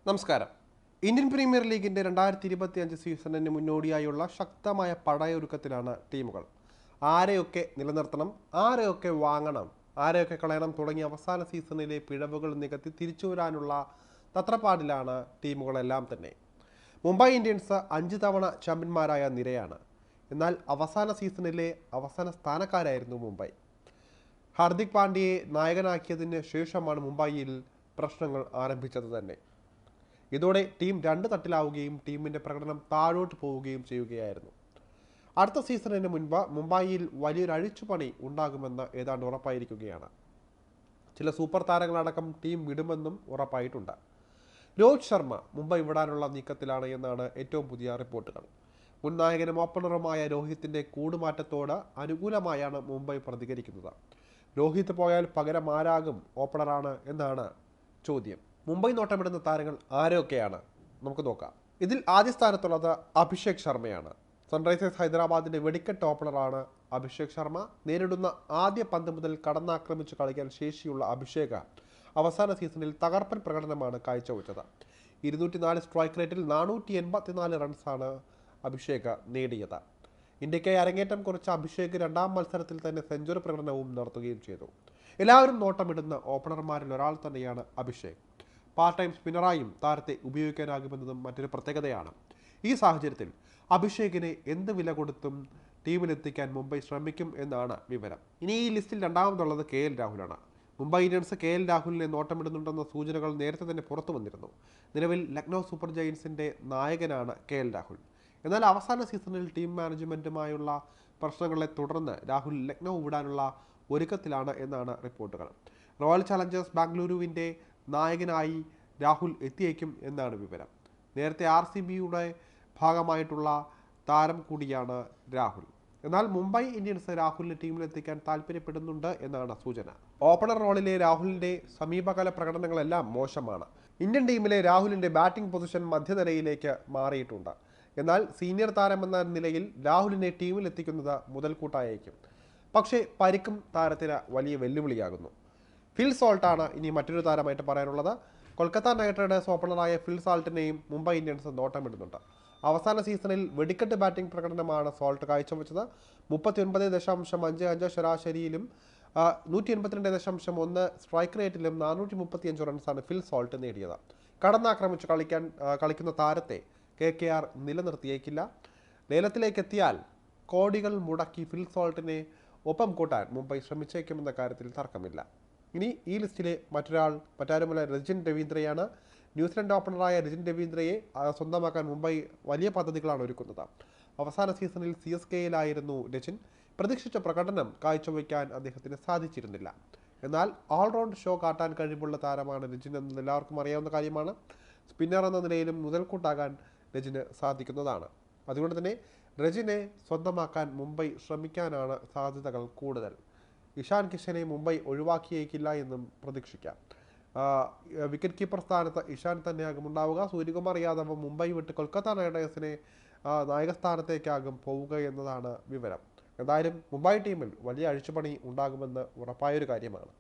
നമസ്കാരം. Indian premier ലീഗിന്റെ 2025 സീസണിന് മുന്നോടിയായുള്ള ശക്തമായ പടയൊരുക്കത്തിലാണ് ടീമുകൾ. ആരെയൊക്കെ നിലനിർത്തണം, ആരെയൊക്കെ വാങ്ങണം, ആരെയൊക്കെ കളയണം തുടങ്ങിയ അവസാന സീസണിലെ പിഴവുകൾ നികത്തി തിരിച്ചുവരാനുള്ള തത്രപ്പാടിലാണ് ടീമുകളെല്ലാം തന്നെ. മുംബൈ ഇന്ത്യൻസ് 5 തവണ ചാമ്പ്യന്മാരായ നിരയാണ്. എന്നാൽ അവസാന സീസണിലെ അവസാന സ്ഥാനക്കാരായിരുന്നു മുംബൈ. ഹാർദിക് പാണ്ഡ്യയെ നായകനാക്കിയതിന് ശേഷമാണ് മുംബൈയിൽ പ്രശ്നങ്ങൾ ആരംഭിച്ചത് തന്നെ. ഇതോടെ ടീം രണ്ട് തട്ടിലാവുകയും ടീമിൻ്റെ പ്രകടനം താഴോട്ട് പോവുകയും ചെയ്യുകയായിരുന്നു. അടുത്ത സീസണിന് മുൻപ് മുംബൈയിൽ വലിയൊരു അഴിച്ചുപണി ഉണ്ടാകുമെന്ന് ഏതാണ്ട് ഉറപ്പായിരിക്കുകയാണ്. ചില സൂപ്പർ താരങ്ങളടക്കം ടീം വിടുമെന്നും ഉറപ്പായിട്ടുണ്ട്. രോഹിത് ശർമ്മ മുംബൈ വിടാനുള്ള നീക്കത്തിലാണ് എന്നാണ് ഏറ്റവും പുതിയ റിപ്പോർട്ടുകൾ. മുൻ നായകനും ഓപ്പണറുമായ രോഹിത്തിൻ്റെ കൂടുമാറ്റത്തോട് അനുകൂലമായാണ് മുംബൈ പ്രതികരിക്കുന്നത്. രോഹിത് പോയാൽ പകരം ആരാകും ഓപ്പണറാണ് എന്നാണ് ചോദ്യം. മുംബൈ നോട്ടമിടുന്ന താരങ്ങൾ ആരൊക്കെയാണ് നമുക്ക് നോക്കാം. ഇതിൽ ആദ്യ സ്ഥാനത്തുള്ളത് അഭിഷേക് ശർമ്മയാണ്. സൺറൈസേഴ്സ് ഹൈദരാബാദിന്റെ വെടിക്കെട്ട് ഓപ്പണറാണ് അഭിഷേക് ശർമ്മ. നേരിടുന്ന ആദ്യ പന്ത് മുതൽ കടന്നാക്രമിച്ച് കളിക്കാൻ ശേഷിയുള്ള അഭിഷേക് അവസാന സീസണിൽ തകർപ്പൻ പ്രകടനമാണ് കാഴ്ചവെച്ചത്. 204 സ്ട്രൈക്ക് റേറ്റിൽ 484 റൺസാണ് അഭിഷേക് നേടിയത്. ഇന്ത്യയ്ക്കായി അരങ്ങേറ്റം കുറിച്ച അഭിഷേക് രണ്ടാം മത്സരത്തിൽ തന്നെ സെഞ്ചുറി പ്രകടനവും നടത്തുകയും ചെയ്തു. എല്ലാവരും നോട്ടമിടുന്ന ഓപ്പണർമാരിൽ ഒരാൾ തന്നെയാണ് അഭിഷേക്. പാർട്ട് ടൈം സ്പിന്നറായും താരത്തെ ഉപയോഗിക്കാനാകുമെന്നതും മറ്റൊരു പ്രത്യേകതയാണ്. ഈ സാഹചര്യത്തിൽ അഭിഷേകിനെ എന്ത് വില കൊടുത്തും ടീമിലെത്തിക്കാൻ മുംബൈ ശ്രമിക്കും എന്നാണ് വിവരം. ഇനി ഈ ലിസ്റ്റിൽ രണ്ടാമതുള്ളത് KL രാഹുലാണ്. മുംബൈ ഇന്ത്യൻസ് KL രാഹുലിനെ നോട്ടമിടുന്നുണ്ടെന്ന സൂചനകൾ നേരത്തെ തന്നെ പുറത്തു വന്നിരുന്നു. നിലവിൽ ലക്നൗ സൂപ്പർ ജയൻസിന്റെ നായകനാണ് KL രാഹുൽ. എന്നാൽ അവസാന സീസണിൽ ടീം മാനേജ്മെന്റുമായുള്ള പ്രശ്നങ്ങളെ തുടർന്ന് രാഹുൽ ലക്നൗ വിടാനുള്ള ഒരുക്കത്തിലാണ് എന്നാണ് റിപ്പോർട്ടുകൾ. റോയൽ ചലഞ്ചേഴ്സ് ബാംഗ്ലൂരുവിൻ്റെ നായകനായി രാഹുൽ എത്തിയേക്കും എന്നാണ് വിവരം. നേരത്തെ RCBയുടെ ഭാഗമായിട്ടുള്ള താരം കൂടിയാണ് രാഹുൽ. എന്നാൽ മുംബൈ ഇന്ത്യൻസ് രാഹുലിനെ ടീമിലെത്തിക്കാൻ താല്പര്യപ്പെടുന്നുണ്ട് എന്നാണ് സൂചന. ഓപ്പണർ റോളിലെ രാഹുലിൻ്റെ സമീപകാല പ്രകടനങ്ങളെല്ലാം മോശമാണ്. ഇന്ത്യൻ ടീമിലെ രാഹുലിൻ്റെ ബാറ്റിംഗ് പൊസിഷൻ മധ്യനിരയിലേക്ക് മാറിയിട്ടുണ്ട്. എന്നാൽ സീനിയർ താരമെന്ന നിലയിൽ രാഹുലിനെ ടീമിലെത്തിക്കുന്നത് മുതൽക്കൂട്ടായേക്കും. പക്ഷേ പരിക്കും താരത്തിന് വലിയ വെല്ലുവിളിയാകുന്നു. ഫിൽ സോൾട്ടാണ് ഇനി മറ്റൊരു താരമായിട്ട് പറയാനുള്ളത്. കൊൽക്കത്ത നൈറ്റ് റൈഡേഴ്സ് ഓപ്പണറായ ഫിൽ സോൾട്ടിനെയും മുംബൈ ഇന്ത്യൻസ് നോട്ടമിടുന്നുണ്ട്. അവസാന സീസണിൽ വെടിക്കെട്ട് ബാറ്റിംഗ് പ്രകടനമാണ് സോൾട്ട് കാഴ്ചവെച്ചത്. 39.55 ശരാശരിയിലും 182.1 സ്ട്രൈക്ക് റേറ്റിലും 435 റൺസാണ് ഫിൽ സോൾട്ട് നേടിയത്. കടന്നാക്രമിച്ച് കളിക്കുന്ന താരത്തെ KKR നിലനിർത്തിയേക്കില്ല. ലേലത്തിലേക്കെത്തിയാൽ കോടികൾ മുടക്കി ഫിൽ സോൾട്ടിനെ ഒപ്പം കൂട്ടാൻ മുംബൈ ശ്രമിച്ചേക്കുമെന്ന കാര്യത്തിൽ തർക്കമില്ല. ഇനി ഈ ലിസ്റ്റിലെ മറ്റാരുമല്ല രജിൻ രവീന്ദ്രയാണ്. ന്യൂസിലൻഡ് ഓപ്പണറായ രജിൻ രവീന്ദ്രയെ സ്വന്തമാക്കാൻ മുംബൈ വലിയ പദ്ധതികളാണ് ഒരുക്കുന്നത്. അവസാന സീസണിൽ CSKയിലായിരുന്നു രജിൻ. പ്രതീക്ഷിച്ച പ്രകടനം കാഴ്ചവെക്കാൻ അദ്ദേഹത്തിന് സാധിച്ചിരുന്നില്ല. എന്നാൽ ഓൾറൗണ്ട് ഷോ കാട്ടാൻ കഴിവുള്ള താരമാണ് രജിൻ എന്നത് എല്ലാവർക്കും അറിയാവുന്ന കാര്യമാണ്. സ്പിന്നർ എന്ന നിലയിലും മുതൽക്കൂട്ടാകാൻ രജിന് സാധിക്കുന്നതാണ്. അതുകൊണ്ട് തന്നെ രജിനെ സ്വന്തമാക്കാൻ മുംബൈ ശ്രമിക്കാനാണ് സാധ്യതകൾ കൂടുതൽ. ഇഷാൻ കിഷനെ മുംബൈ ഒഴിവാക്കിയേക്കില്ല എന്നും പ്രതീക്ഷിക്കാം. വിക്കറ്റ് കീപ്പർ സ്ഥാനത്ത് ഇഷാൻ തന്നെയാകും ഉണ്ടാവുക. സൂര്യകുമാർ യാദവ് മുംബൈ വിട്ട് കൊൽക്കത്ത നൈറ്റ് റൈഡേഴ്സിനെ നായകസ്ഥാനത്തേക്കാകും പോവുക എന്നതാണ് വിവരം. എന്തായാലും മുംബൈ ടീമിൽ വലിയ അഴിച്ചുപണി ഉണ്ടാകുമെന്ന് ഉറപ്പായൊരു കാര്യമാണ്.